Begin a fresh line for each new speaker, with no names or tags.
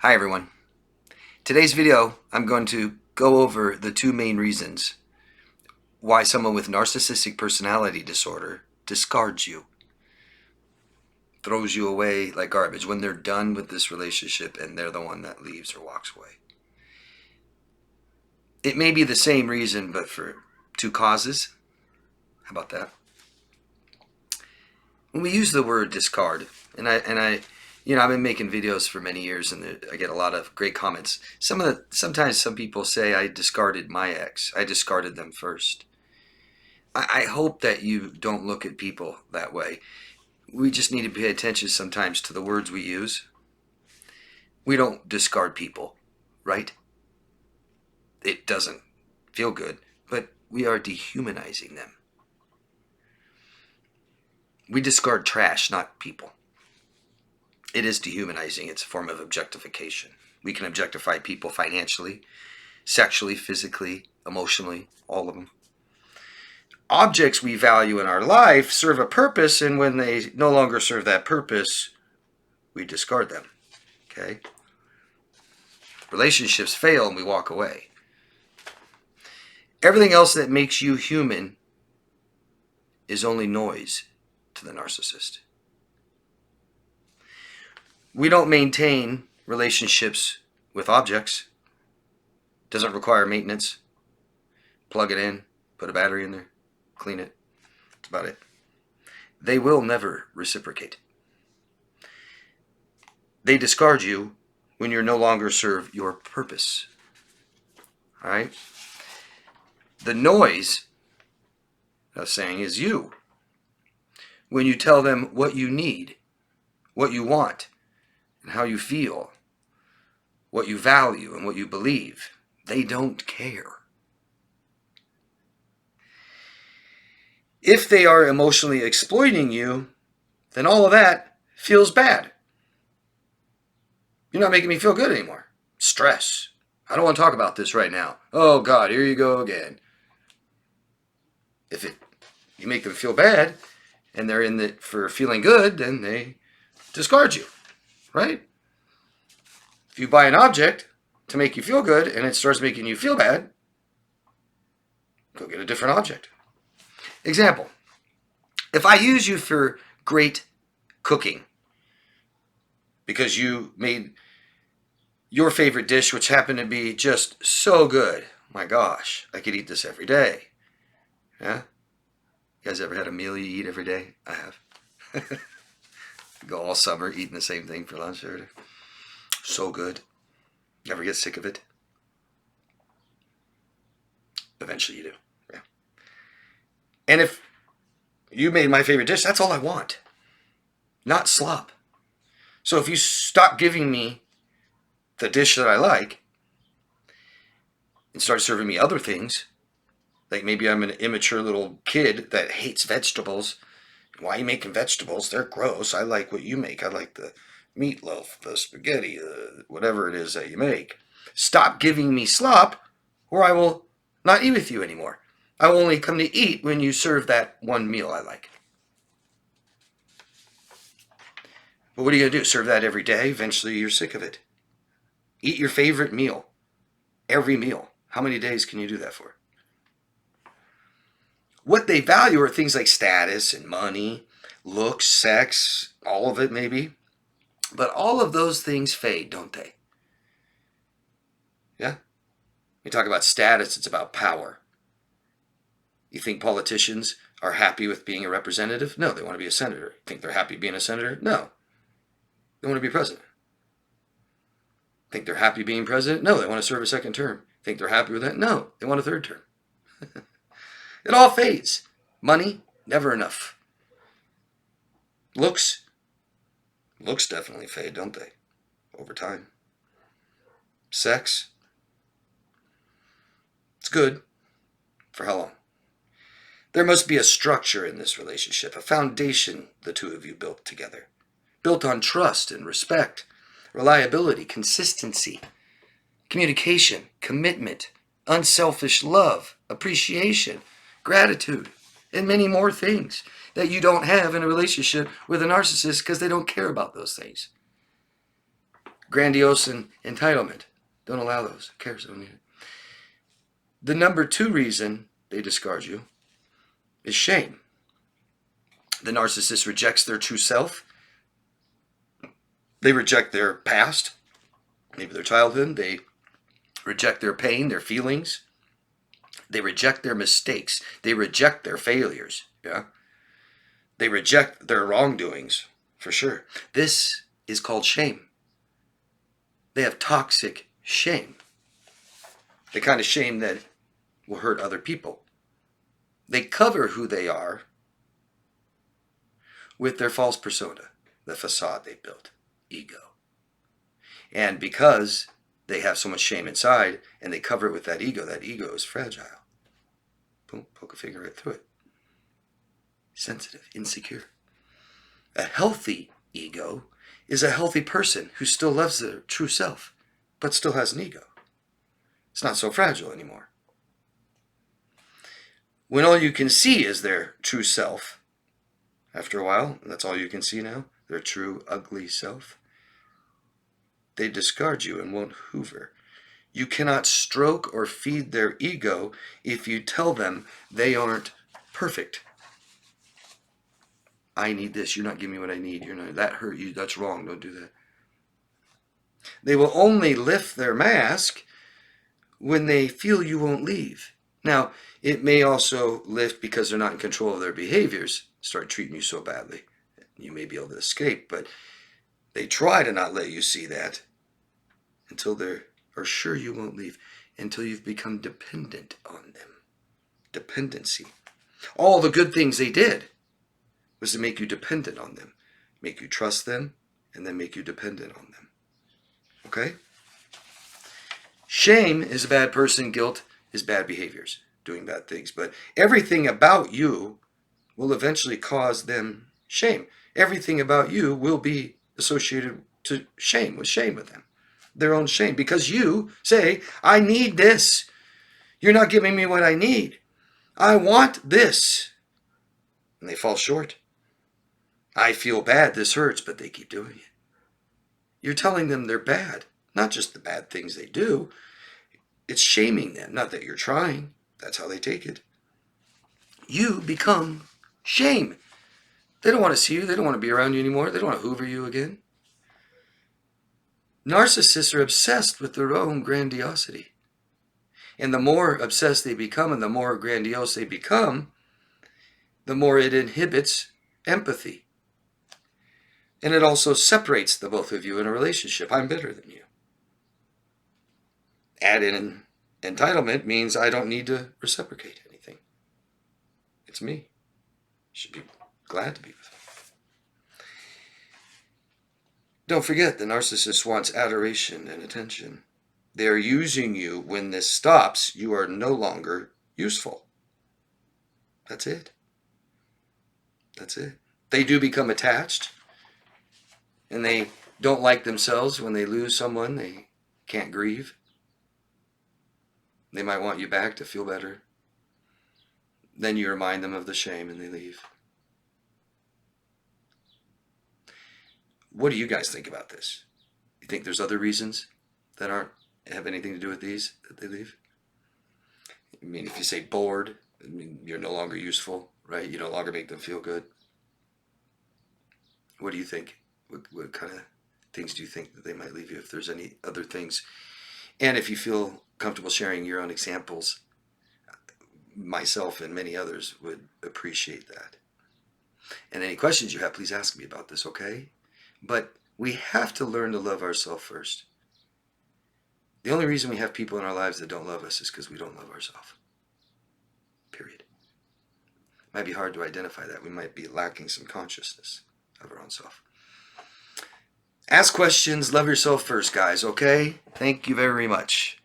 Hi everyone. Today's video, I'm going to go over the two main reasons why someone with narcissistic personality disorder discards you, throws you away like garbage when they're done with this relationship and they're the one that leaves or walks away. It may be the same reason, but for two causes. How about that? When we use the word discard, and I've been making videos for many years, and I get a lot of great comments. Sometimes some people say I discarded my ex. I discarded them first. I hope that you don't look at people that way. We just need to pay attention sometimes to the words we use. We don't discard people, right? It doesn't feel good, but we are dehumanizing them. We discard trash, not people. It is dehumanizing. It's a form of objectification. We can objectify people financially, sexually, physically, emotionally, all of them. Objects we value in our life serve a purpose, and when they no longer serve that purpose, we discard them. Okay? Relationships fail and we walk away. Everything else that makes you human is only noise to the narcissist. We don't maintain relationships with objects. Doesn't require maintenance. Plug it in, put a battery in there, clean it. That's about it. They will never reciprocate. They discard you when you no longer serve your purpose. All right? The noise, I was saying, is you. When you tell them what you need, what you want, and how you feel, what you value and what you believe, they don't care. If they are emotionally exploiting you, then all of that feels bad. You're not making me feel good anymore. Stress. I don't want to talk about this right now. Oh God, here you go again. If you make them feel bad and they're in it for feeling good, then they discard you, right? If you buy an object to make you feel good and it starts making you feel bad, go get a different object. Example, if I use you for great cooking because you made your favorite dish, which happened to be just so good, my gosh, I could eat this every day. Yeah? You guys ever had a meal you eat every day? I have. Go all summer eating the same thing for lunch every day. So good. Never get sick of it. Eventually you do. Yeah. And if you made my favorite dish, that's all I want. Not slop. So if you stop giving me the dish that I like and start serving me other things, like maybe I'm an immature little kid that hates vegetables. Why are you making vegetables? They're gross. I like what you make. I like the meatloaf, the spaghetti, whatever it is that you make. Stop giving me slop or I will not eat with you anymore. I will only come to eat when you serve that one meal I like. But what are you going to do? Serve that every day? Eventually you're sick of it. Eat your favorite meal. Every meal. How many days can you do that for? What they value are things like status and money, looks, sex, all of it maybe. But all of those things fade, don't they? Yeah? We talk about status, it's about power. You think politicians are happy with being a representative? No, they want to be a senator. Think they're happy being a senator? No. They want to be president. Think they're happy being president? No, they want to serve a second term. Think they're happy with that? No, they want a third term. It all fades. Money, never enough. Looks definitely fade, don't they? Over time. Sex, it's good. For how long? There must be a structure in this relationship, a foundation the two of you built together. Built on trust and respect, reliability, consistency, communication, commitment, unselfish love, appreciation, gratitude, and many more things that you don't have in a relationship with a narcissist because they don't care about those things. grandiose and entitlement. Don't allow those. Who cares? Don't need it. The number 2 reason they discard you is shame. The narcissist rejects their true self. They reject their past, maybe their childhood. They reject their pain, their feelings. They reject their mistakes. They reject their failures. Yeah. They reject their wrongdoings, for sure. This is called shame. They have toxic shame. The kind of shame that will hurt other people. They cover who they are with their false persona, the facade they built, ego. And because they have so much shame inside and they cover it with that ego is fragile. Boom, poke a finger right through it. Sensitive, insecure. A healthy ego is a healthy person who still loves their true self, but still has an ego. It's not so fragile anymore. When all you can see is their true self, after a while, that's all you can see now, their true ugly self, they discard you and won't hoover. You cannot stroke or feed their ego if you tell them they aren't perfect. I need this. You're not giving me what I need. You're not. That hurt you. That's wrong. Don't do that. They will only lift their mask when they feel you won't leave. Now, it may also lift because they're not in control of their behaviors, start treating you so badly. You may be able to escape, but they try to not let you see that until they are sure you won't leave, until you've become dependent on them. Dependency. All the good things they did was to make you dependent on them, make you trust them, and then make you dependent on them. Okay? Shame is a bad person. Guilt is bad behaviors, doing bad things. But everything about you will eventually cause them shame. Everything about you will be associated to shame, with them. Their own shame. Because you say, I need this. You're not giving me what I need. I want this. And they fall short. I feel bad. This hurts, but they keep doing it. You're telling them they're bad. Not just the bad things they do. It's shaming them. Not that you're trying. That's how they take it. You become shame. They don't want to see you. They don't want to be around you anymore. They don't want to hoover you again. Narcissists are obsessed with their own grandiosity. And the more obsessed they become and the more grandiose they become, the more it inhibits empathy. And it also separates the both of you in a relationship. I'm better than you. Add in entitlement means I don't need to reciprocate anything. It's me. You should be glad to be with me. Don't forget, the narcissist wants adoration and attention. They are using you. When this stops, you are no longer useful. That's it. That's it. They do become attached. And they don't like themselves when they lose someone. They can't grieve. They might want you back to feel better. Then you remind them of the shame and they leave. What do you guys think about this? You think there's other reasons that have anything to do with these that they leave? I mean, if you say bored, I mean, you're no longer useful, right? You no longer make them feel good. What do you think? What kind of things do you think that they might leave you, if there's any other things? And if you feel comfortable sharing your own examples, myself and many others would appreciate that. And any questions you have, please ask me about this, okay? But we have to learn to love ourselves first. The only reason we have people in our lives that don't love us is because we don't love ourselves. Period. It might be hard to identify that. We might be lacking some consciousness of our own self. Ask questions, love yourself first, guys, okay? Thank you very much.